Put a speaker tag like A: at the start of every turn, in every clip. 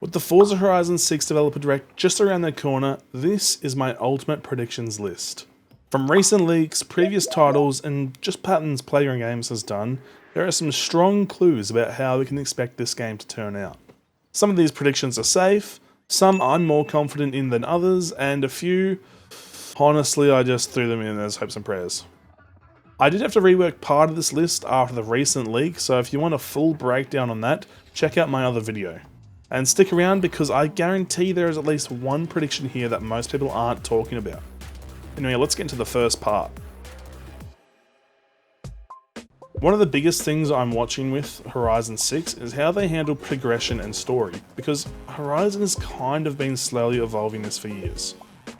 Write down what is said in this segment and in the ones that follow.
A: With the Forza Horizon 6 Developer Direct just around the corner, this is my ultimate predictions list. From recent leaks, previous titles, and just patterns Playground Games has done, there are some strong clues about how we can expect this game to turn out. Some of these predictions are safe, some I'm more confident in than others, and a few, honestly, I just threw them in as hopes and prayers. I did have to rework part of this list after the recent leak, so if you want a full breakdown on that, check out my other video. And stick around because I guarantee there is at least one prediction here that most people aren't talking about. Anyway, let's get into the first part. One of the biggest things I'm watching with Horizon 6 is how they handle progression and story, because Horizon has kind of been slowly evolving this for years.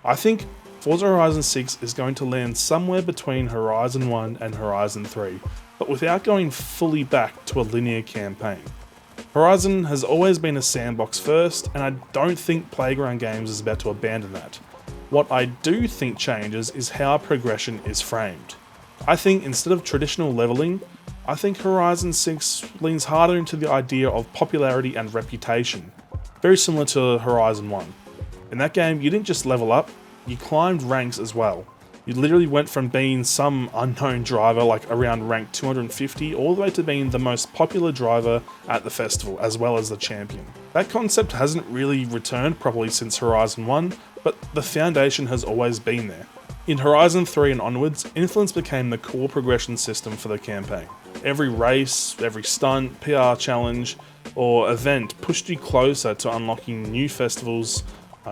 A: I think Forza Horizon 6 is going to land somewhere between Horizon 1 and Horizon 3, but without going fully back to a linear campaign. Horizon has always been a sandbox first, and I don't think Playground Games is about to abandon that. What I do think changes is how progression is framed. I think instead of traditional leveling, I think Horizon 6 leans harder into the idea of popularity and reputation, very similar to Horizon 1. In that game, you didn't just level up, you climbed ranks as well. You literally went from being some unknown driver like around rank 250 all the way to being the most popular driver at the festival as well as the champion. That concept hasn't really returned properly since Horizon 1, but the foundation has always been there. In Horizon 3 and onwards, influence became the core progression system for the campaign. Every race, every stunt, PR challenge, or event pushed you closer to unlocking new festivals,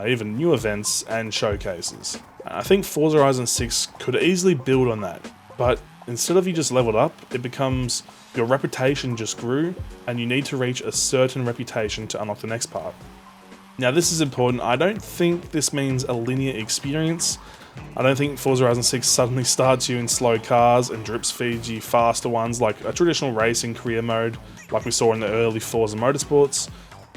A: even new events and showcases. I think Forza Horizon 6 could easily build on that, but instead of you just leveled up, it becomes your reputation just grew and you need to reach a certain reputation to unlock the next part. Now this is important. I don't think this means a linear experience. I don't think Forza Horizon 6 suddenly starts you in slow cars and drips feeds you faster ones like a traditional racing career mode like we saw in the early Forza Motorsports.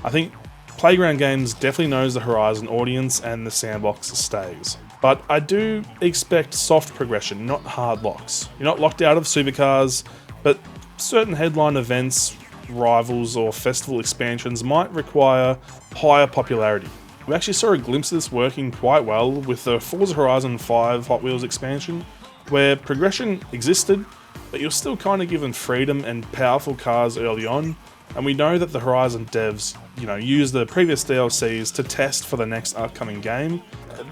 A: I think Playground Games definitely knows the Horizon audience and the sandbox stays. But I do expect soft progression, not hard locks. You're not locked out of supercars, but certain headline events, rivals or festival expansions might require higher popularity. We actually saw a glimpse of this working quite well with the Forza Horizon 5 Hot Wheels expansion, where progression existed, but you're still kind of given freedom and powerful cars early on, and we know that the Horizon devs, use the previous DLCs to test for the next upcoming game.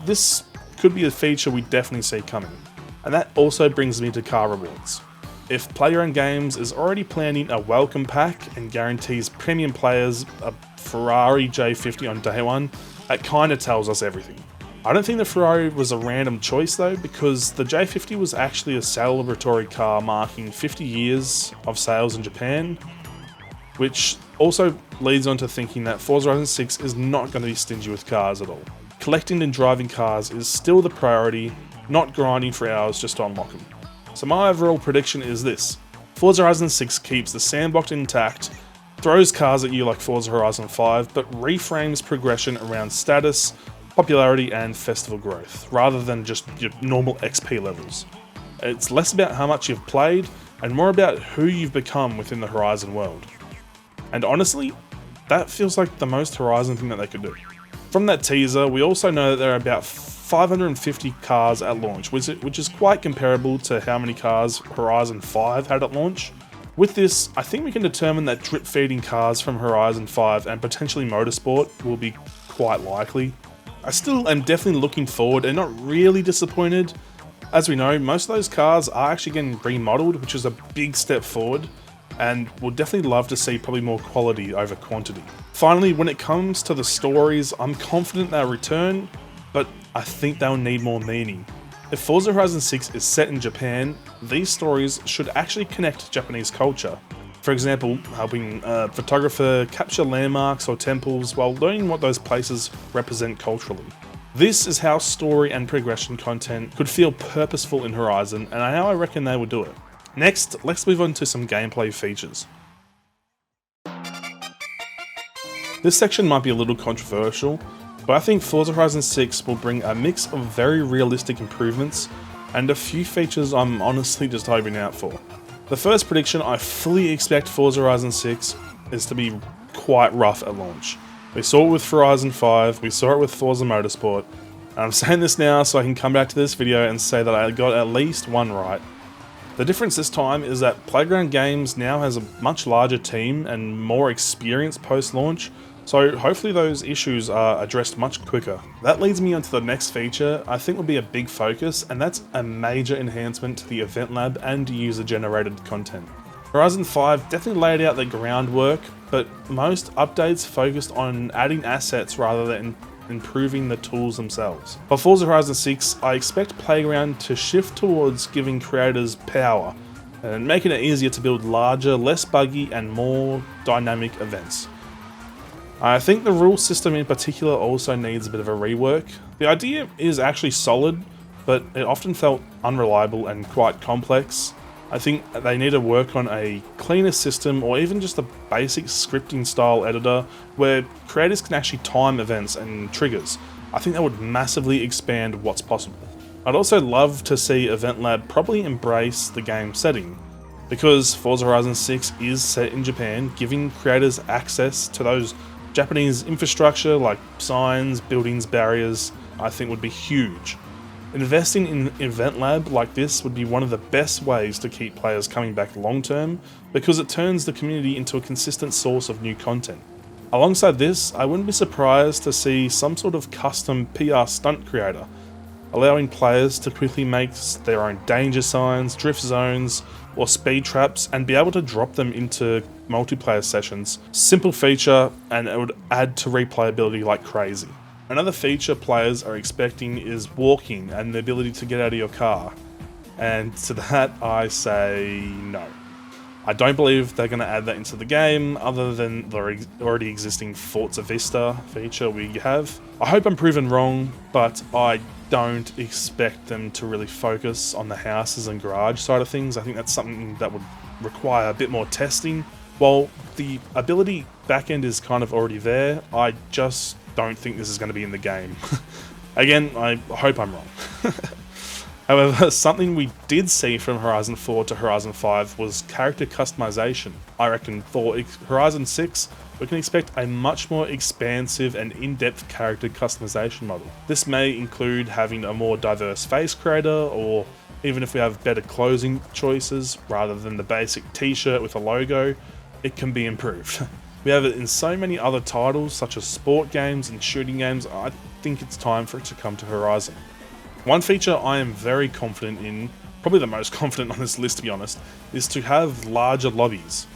A: This could be a feature we definitely see coming. And that also brings me to car rewards. If Playground Games is already planning a welcome pack and guarantees premium players a Ferrari J50 on day one, that kind of tells us everything. I don't think the Ferrari was a random choice though, because the J50 was actually a celebratory car marking 50 years of sales in Japan, which also leads on to thinking that Forza Horizon 6 is not going to be stingy with cars at all. Collecting and driving cars is still the priority, not grinding for hours just to unlock them. So my overall prediction is this: Forza Horizon 6 keeps the sandbox intact, throws cars at you like Forza Horizon 5, but reframes progression around status, popularity and festival growth, rather than just your normal XP levels. It's less about how much you've played, and more about who you've become within the Horizon world. And honestly, that feels like the most Horizon thing that they could do. From that teaser, we also know that there are about 550 cars at launch, which is quite comparable to how many cars Horizon 5 had at launch. With this, I think we can determine that drip feeding cars from Horizon 5 and potentially Motorsport will be quite likely. I still am definitely looking forward and not really disappointed. As we know, most of those cars are actually getting remodeled, which is a big step forward, and we'll definitely love to see probably more quality over quantity. Finally, when it comes to the stories, I'm confident they'll return, but I think they'll need more meaning. If Forza Horizon 6 is set in Japan, these stories should actually connect to Japanese culture. For example, helping a photographer capture landmarks or temples while learning what those places represent culturally. This is how story and progression content could feel purposeful in Horizon, and how I reckon they would do it. Next, let's move on to some gameplay features. This section might be a little controversial, but I think Forza Horizon 6 will bring a mix of very realistic improvements and a few features I'm honestly just hoping out for. The first prediction, I fully expect Forza Horizon 6 is to be quite rough at launch. We saw it with Horizon 5, we saw it with Forza Motorsport, and I'm saying this now so I can come back to this video and say that I got at least one right. The difference this time is that Playground Games now has a much larger team and more experience post-launch, so hopefully those issues are addressed much quicker. That leads me on to the next feature I think will be a big focus, and that's a major enhancement to the Event Lab and user-generated content. Horizon 5 definitely laid out the groundwork, but most updates focused on adding assets rather than improving the tools themselves. For Forza Horizon 6, I expect Playground to shift towards giving creators power and making it easier to build larger, less buggy and more dynamic events. I think the rule system in particular also needs a bit of a rework. The idea is actually solid, but it often felt unreliable and quite complex. I think they need to work on a cleaner system or even just a basic scripting style editor where creators can actually time events and triggers. I think that would massively expand what's possible. I'd also love to see Event Lab properly embrace the game setting, because Forza Horizon 6 is set in Japan, giving creators access to those Japanese infrastructure like signs, buildings, barriers, I think would be huge. Investing in Event Lab like this would be one of the best ways to keep players coming back long term, because it turns the community into a consistent source of new content. Alongside this, I wouldn't be surprised to see some sort of custom PR stunt creator, allowing players to quickly make their own danger signs, drift zones, or speed traps and be able to drop them into multiplayer sessions. Simple feature, and it would add to replayability like crazy. Another feature players are expecting is walking and the ability to get out of your car. And to that I say no. I don't believe they're going to add that into the game other than the already existing Forza Vista feature we have. I hope I'm proven wrong, but I don't expect them to really focus on the houses and garage side of things. I think that's something that would require a bit more testing. While the ability backend is kind of already there, I just don't think this is going to be in the game. Again, I hope I'm wrong. However, something we did see from Horizon 4 to Horizon 5 was character customization. I reckon for Horizon 6, we can expect a much more expansive and in-depth character customization model. This may include having a more diverse face creator, or even if we have better clothing choices rather than the basic t-shirt with a logo, it can be improved. We have it in so many other titles such as sport games and shooting games. I think it's time for it to come to Horizon. One feature I am very confident in, probably the most confident on this list to be honest, is to have larger lobbies.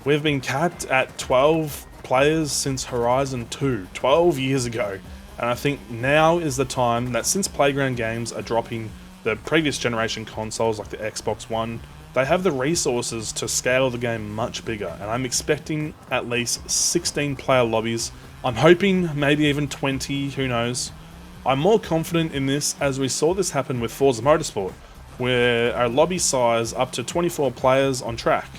A: We've been capped at 12 players since Horizon 2, 12 years ago, and I think now is the time that, since Playground Games are dropping the previous generation consoles like the Xbox One, they have the resources to scale the game much bigger, and I'm expecting at least 16 player lobbies. I'm hoping maybe even 20, who knows. I'm more confident in this as we saw this happen with Forza Motorsport, where our lobby size up to 24 players on track.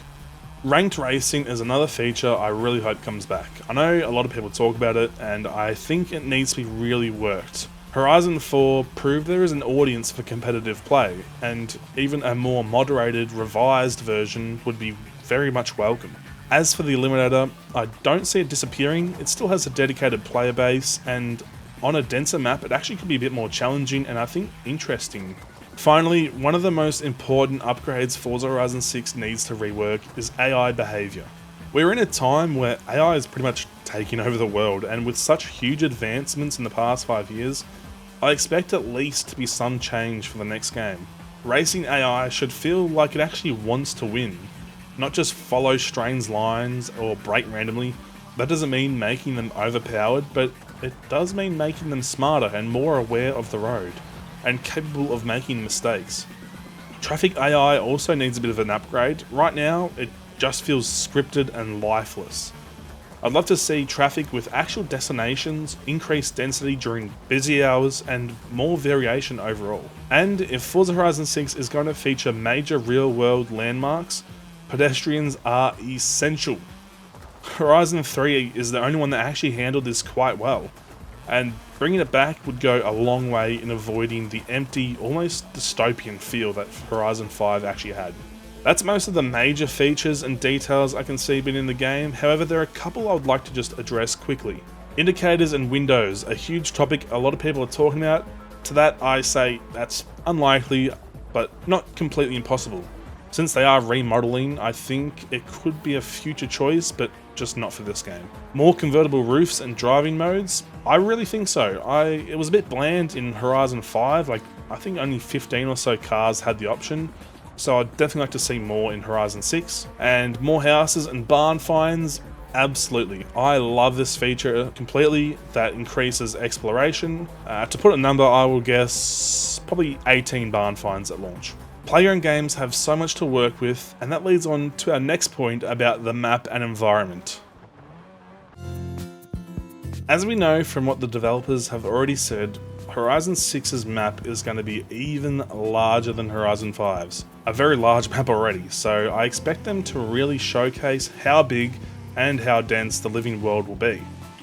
A: Ranked racing is another feature I really hope comes back. I know a lot of people talk about it, and I think it needs to be really worked. Horizon 4 proved there is an audience for competitive play, and even a more moderated, revised version would be very much welcome. As for the Eliminator, I don't see it disappearing. It still has a dedicated player base, and on a denser map it actually could be a bit more challenging and I think interesting. Finally, one of the most important upgrades Forza Horizon 6 needs to rework is AI behaviour. We're in a time where AI is pretty much taking over the world, and with such huge advancements in the past 5 years, I expect at least to be some change for the next game. Racing AI should feel like it actually wants to win, not just follow strange lines or brake randomly. That doesn't mean making them overpowered, but it does mean making them smarter and more aware of the road, and capable of making mistakes. Traffic AI also needs a bit of an upgrade. Right now, it just feels scripted and lifeless. I'd love to see traffic with actual destinations, increased density during busy hours, and more variation overall. And if Forza Horizon 6 is going to feature major real-world landmarks, pedestrians are essential. Horizon 3 is the only one that actually handled this quite well, and bringing it back would go a long way in avoiding the empty, almost dystopian feel that Horizon 5 actually had. That's most of the major features and details I can see being in the game. However, there are a couple I would like to just address quickly. Indicators and windows, a huge topic a lot of people are talking about. To that I say that's unlikely, but not completely impossible. Since they are remodeling, I think it could be a future choice, but just not for this game. More convertible roofs and driving modes? I really think so. It was a bit bland in Horizon 5, like I think only 15 or so cars had the option, so I'd definitely like to see more in Horizon 6. And more houses and barn finds? Absolutely. I love this feature completely that increases exploration. To put a number, I will guess probably 18 barn finds at launch. Playground games have so much to work with, and that leads on to our next point about the map and environment. As we know from what the developers have already said, Horizon 6's map is going to be even larger than Horizon 5's. A very large map already, so I expect them to really showcase how big and how dense the living world will be.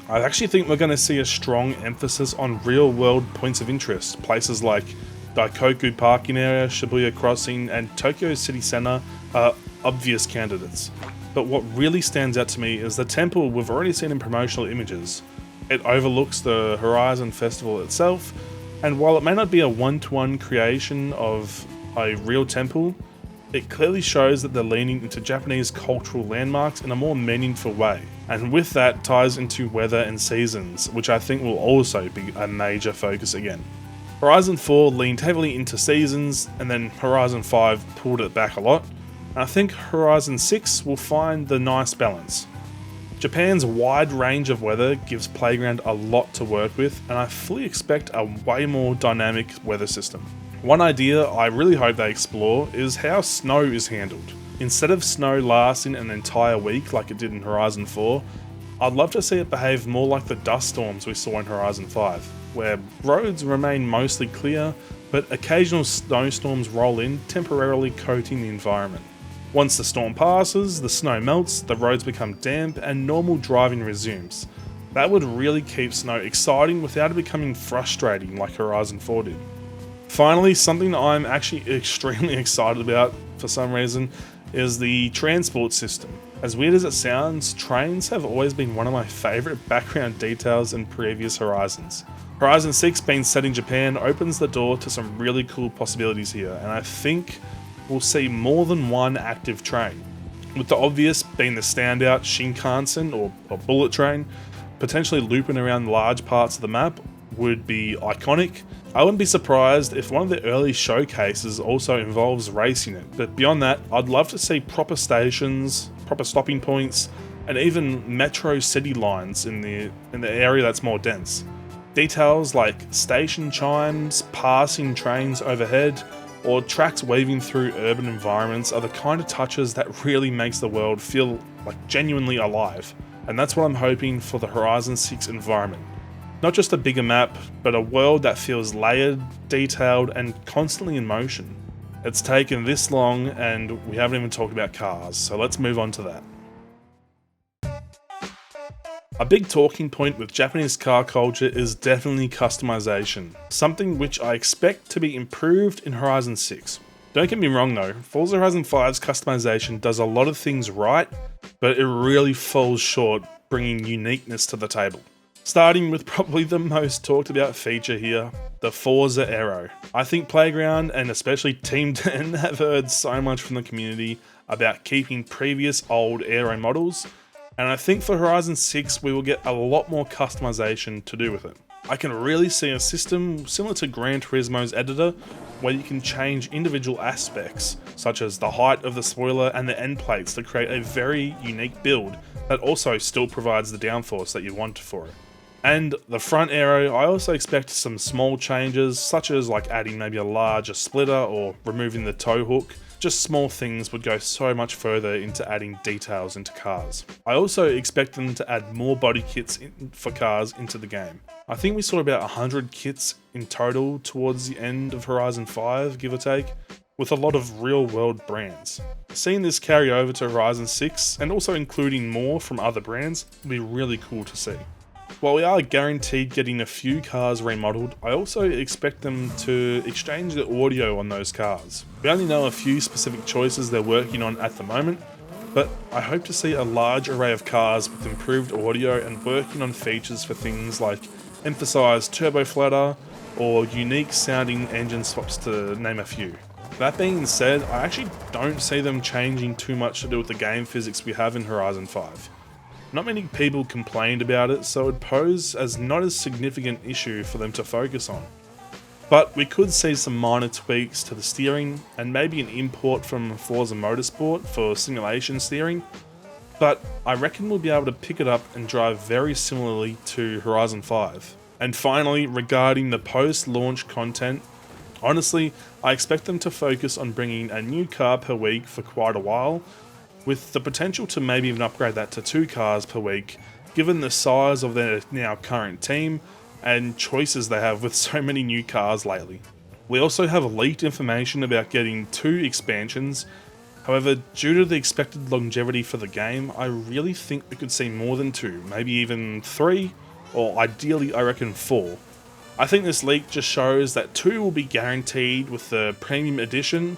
A: I actually think we're going to see a strong emphasis on real world points of interest. Places like Daikoku Parking Area, Shibuya Crossing, and Tokyo City Center are obvious candidates. But what really stands out to me is the temple we've already seen in promotional images. It overlooks the Horizon Festival itself, and while it may not be a one-to-one creation of a real temple, it clearly shows that they're leaning into Japanese cultural landmarks in a more meaningful way. And with that ties into weather and seasons, which I think will also be a major focus again. Horizon 4 leaned heavily into seasons, and then Horizon 5 pulled it back a lot. And I think Horizon 6 will find the nice balance. Japan's wide range of weather gives Playground a lot to work with, and I fully expect a way more dynamic weather system. One idea I really hope they explore is how snow is handled. Instead of snow lasting an entire week like it did in Horizon 4, I'd love to see it behave more like the dust storms we saw in Horizon 5, where roads remain mostly clear, but occasional snowstorms roll in, temporarily coating the environment. Once the storm passes, the snow melts, the roads become damp, and normal driving resumes. That would really keep snow exciting without it becoming frustrating like Horizon 4 did. Finally, something I'm actually extremely excited about for some reason is the transport system. As weird as it sounds, trains have always been one of my favourite background details in previous Horizons. Horizon 6 being set in Japan opens the door to some really cool possibilities here, and I think we'll see more than one active train. With the obvious being the standout Shinkansen or bullet train, potentially looping around large parts of the map would be iconic. I wouldn't be surprised if one of the early showcases also involves racing it, but beyond that, I'd love to see proper stations, proper stopping points, and even metro city lines in the area that's more dense. Details like station chimes, passing trains overhead, or tracks weaving through urban environments are the kind of touches that really makes the world feel like genuinely alive, and that's what I'm hoping for the Horizon 6 environment. Not just a bigger map, but a world that feels layered, detailed, and constantly in motion. It's taken this long, and we haven't even talked about cars, so let's move on to that. A big talking point with Japanese car culture is definitely customization, something which I expect to be improved in Horizon 6. Don't get me wrong though, Forza Horizon 5's customization does a lot of things right, but it really falls short bringing uniqueness to the table. Starting with probably the most talked about feature here, the Forza Aero. I think Playground and especially Team 10 have heard so much from the community about keeping previous old Aero models, and I think for Horizon 6 we will get a lot more customization to do with it. I can really see a system similar to Gran Turismo's editor, where you can change individual aspects, such as the height of the spoiler and the end plates to create a very unique build that also still provides the downforce that you want for it. And the front aero, I also expect some small changes, such as like adding maybe a larger splitter or removing the tow hook. Just small things would go so much further into adding details into cars. I also expect them to add more body kits for cars into the game. I think we saw about 100 kits in total towards the end of Horizon 5, give or take, with a lot of real world brands. Seeing this carry over to Horizon 6, and also including more from other brands, will be really cool to see. While we are guaranteed getting a few cars remodeled, I also expect them to exchange the audio on those cars. We only know a few specific choices they're working on at the moment, but I hope to see a large array of cars with improved audio and working on features for things like emphasised turbo flutter or unique sounding engine swaps, to name a few. That being said, I actually don't see them changing too much to do with the game physics we have in Horizon 5. Not many people complained about it, so it would pose as not as significant issue for them to focus on. But we could see some minor tweaks to the steering, and maybe an import from Forza Motorsport for simulation steering, but I reckon we'll be able to pick it up and drive very similarly to Horizon 5. And finally, regarding the post-launch content, honestly, I expect them to focus on bringing a new car per week for quite a while, with the potential to maybe even upgrade that to 2 cars per week, given the size of their now current team and choices they have with so many new cars lately. We also have leaked information about getting 2 expansions. However, due to the expected longevity for the game, I really think we could see more than 2, maybe even 3, or ideally I reckon 4. I think this leak just shows that 2 will be guaranteed with the premium edition,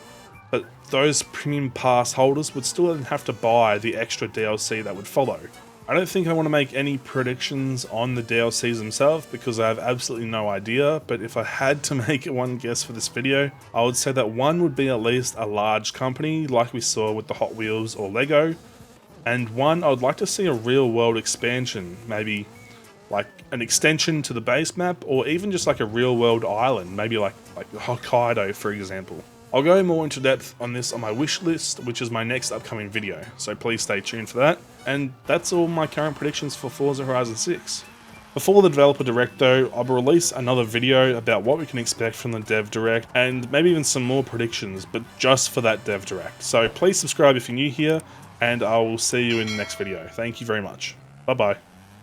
A: but those premium pass holders would still have to buy the extra DLC that would follow. I don't think I want to make any predictions on the DLCs themselves because I have absolutely no idea, but if I had to make one guess for this video, I would say that one would be at least a large company like we saw with the Hot Wheels or Lego, and one I would like to see a real world expansion, maybe like an extension to the base map, or even just like a real world island, maybe like Hokkaido for example. I'll go more into depth on this on my wish list, which is my next upcoming video, so please stay tuned for that. And that's all my current predictions for Forza Horizon 6. Before the developer direct though, I'll release another video about what we can expect from the dev direct, and maybe even some more predictions, but just for that dev direct. So please subscribe if you're new here, and I will see you in the next video. Thank you very much. Bye bye.